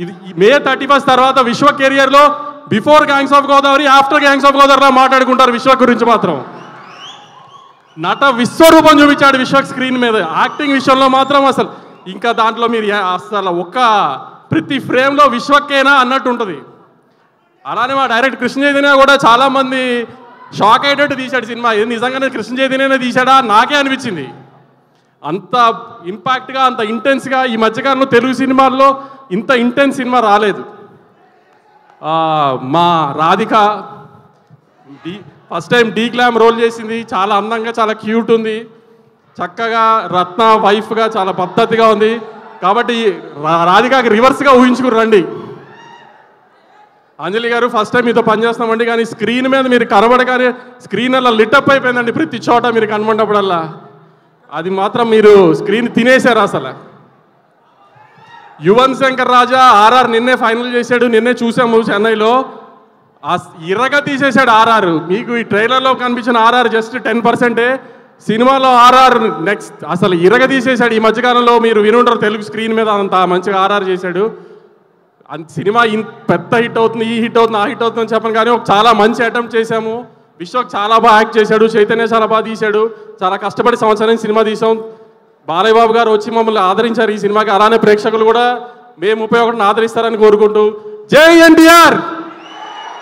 ఇది మే 31 తర్వాత విశ్వ కెరియర్లో before gangs of Godavari, after gangs of గోదావరిలో మాట్లాడుకుంటారు విశ్వ గురించి. మాత్రం నట విశ్వరూపం చూపించాడు విశ్వ స్క్రీన్ మీద. యాక్టింగ్ విషయంలో మాత్రం అసలు ఇంకా దాంట్లో మీరు అసలు ప్రతి ఫ్రేమ్లో విశ్వకేనా అన్నట్టు ఉంటుంది. అలానే మా డైరెక్టర్ కృష్ణ చైతన్య కూడా చాలామంది షాక్ అయ్యేటట్టు తీశాడు సినిమా. ఇది నిజంగానే కృష్ణ చైతన్యనే తీశాడా నాకే అనిపించింది. అంత ఇంపాక్ట్గా, అంత ఇంటెన్స్గా ఈ మధ్యకాలంలో తెలుగు సినిమాల్లో ఇంత ఇంటెన్స్ సినిమా రాలేదు. మా Radhika first time deglam role చేసింది. చాలా అందంగా, చాలా క్యూట్ ఉంది. చక్కగా రత్న వైఫ్గా చాలా పద్ధతిగా ఉంది. కాబట్టి రాధికకి రివర్స్గా ఊహించుకుని రండి. అంజలి గారు ఫస్ట్ టైం మీతో పనిచేస్తామండి, కానీ స్క్రీన్ మీద మీరు కనబడగానే స్క్రీన్ అలా లిటప్ అయిపోయిందండి. ప్రతి చోట మీరు కనబడినప్పుడల్లా అది మాత్రం మీరు స్క్రీన్ తినేశారు అసలు. యువన్ శంకర్ రాజా ఆర్ఆర్ నిన్నే ఫైనల్ చేశాడు. నిన్నే చూసాము చెన్నైలో. ఇరగా తీసేశాడు ఆర్ఆర్. మీకు ఈ ట్రైలర్లో కనిపించిన ఆర్ఆర్ జస్ట్ 10%. సినిమాలో ఆర్ఆర్ నెక్స్ట్ అసలు ఇరగ తీసేశాడు. ఈ మధ్యకాలంలో మీరు వినుంటారు తెలుగు స్క్రీన్ మీద అంత మంచిగా ఆర్ఆర్ చేశాడు. సినిమా పెద్ద హిట్ అవుతుంది, ఈ హిట్ అవుతుంది, ఆ హిట్ అవుతుంది అని చెప్పను, కానీ చాలా మంచి అటెంప్ట్ చేశాము. విశ్వక్ చాలా బాగా యాక్ట్ చేశాడు. చైతన్య చాలా బాగా తీశాడు. చాలా కష్టపడి సంవత్సరం సినిమా తీసాం. బాలయ్య బాబు గారు వచ్చి మమ్మల్ని ఆదరించారు ఈ సినిమాకి. అలానే ప్రేక్షకులు కూడా మే 31న ఆదరిస్తారని కోరుకుంటూ జై ఎన్టీఆర్.